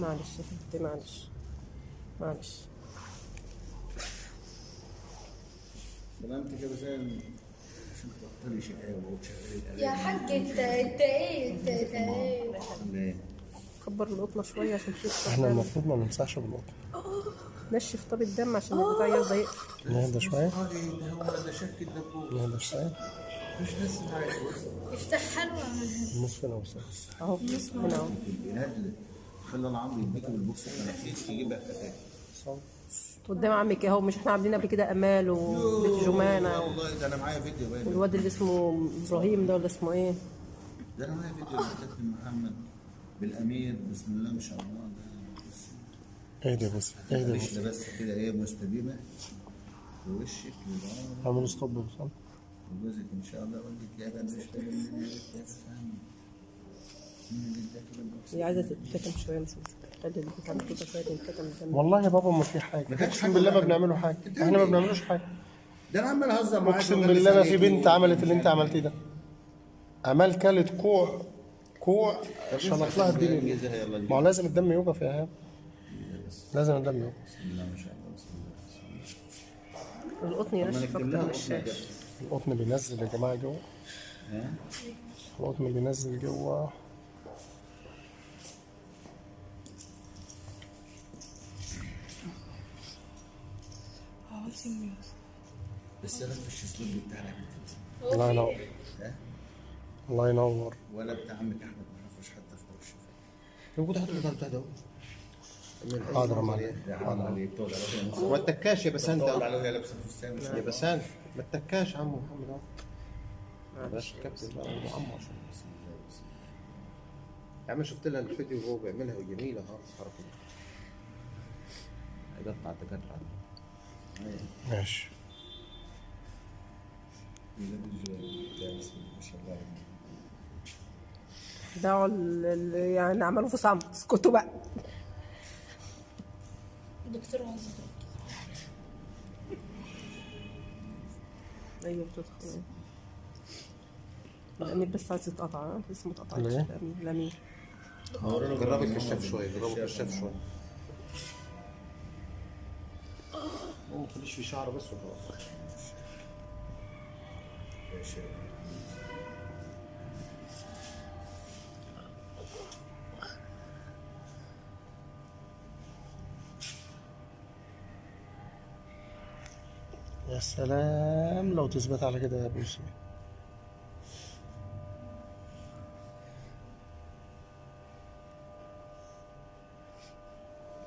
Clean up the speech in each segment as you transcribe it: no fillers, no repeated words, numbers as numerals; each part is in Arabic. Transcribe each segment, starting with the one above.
معلش يا حبيبتي، معلش. سلامتك يا بسام، عشان تبطلي شقاوة وتشغلي الآلات. يا حاج انت ايه ليه؟ كبر القطنة شوية عشان تشوف. احنا المفروض ما نمسحش بالقطن. نشف طب الدم عشان البتاع يرضى يقفل. نهدى شوية. ده هو ده شك الدبوس. نهدى شوية. مش بس حاجة. افتحها له. النص هنا وصل. اهو هنا اهو. بينزل خلى العمرو يديك بالبوكس التنفيذ يجيبها فتاة. قدام عمك اهو. مش احنا عاملين قبل كده امال وبيت جمانة والله ده انا معايا فيديو باين. والواد اللي اسمه ابراهيم ده ولا اسمه ايه؟ ده انا معايا فيديو لكابتن محمد بالامير، بسم الله ما شاء الله. اهدى بس، اهدى معلش بس. ده بس كده ايه مستديمه ووشك للعمر اعمل ستوب بس. وجوزك ان شاء الله يقول لك يا بنت يا فهم. هي عايزه تتكتم شويه، بس خلي اللي بتعمل كده شويه تنكتم الدم. والله يا بابا ما في حاجة، اقسم بالله ما بنعمله حاجة، احنا ما بنعملوش حاجة. ده انا عمال اهزر معاك. اقسم بالله ما في بنت عملت اللي انت عملتيه ده. امال كلت كوع شلط لها الدنيا. ما هو لازم الدم يوقف يا ايهاب، لازم الدم يوقف. بسم الله ما شاء الله، بسم الله. القطن ينشف اكتر من الشاش. القطن بينزل يا جماعة جوه. القطن بينزل جوه. بس انا في الشسلوب بتاعنا الله ينور. الله ينور. ولا بتاع عمك احمد ما عرفوش حتى في وشه. موجود حضرتك بتاع ده. حاضر يا معلم. ما تتكاش يا بسنت. تقعد على وهي لابسه فستان. يا بسنت ما تتكاش يا عم محمد اهو. بس كابتن بقى ومعمر. يا عم شفت لها الفيديو وهو بيعملها وجميله خالص حركه. هيقطع الدكاتره. ماشي. ما شاء الله. دعوا يعني عملوا في صمت، اسكتوا بقى. دكتور وظيفة. ايوه بتدخل. الامير بس عايز يتقطع، لسه ما اتقطعش. ليه؟ الامير جرب الكشاف شويه، جرب الكشاف شويه. ما تخليش في شعر بس وخلاص. يا سلام لو تثبت على كده يا بوسي.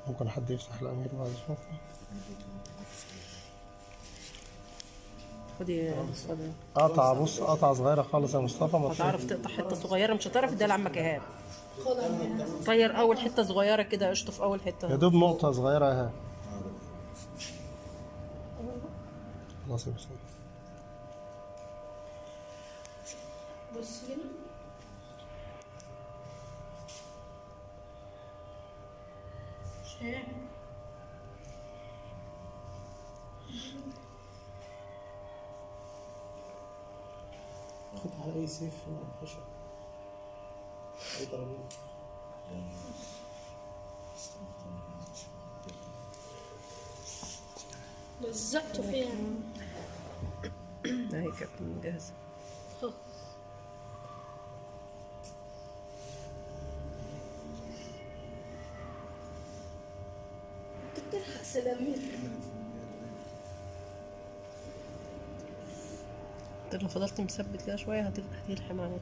ممكن حد يفتح الأمير بعد شوية. خدي قطعة، بص قطعة صغيرة خالص يا مصطفى. ما هتعرف تقطع حته صغيره، مش هتعرف ده لعمك ايهاب. خدها. طير اول حته صغيره كده، اشطف اول يا حته. دوب نقطة صغيرة اهي. خلاص يا بسم. بص هنا. شايف. خد على اي سيف خشب. اي ضربين. لزقته فيها. اهي كابتن جاهزه. تلحق سلامي. انت لو فضلت مثبت كده شويه هتلحم عليك.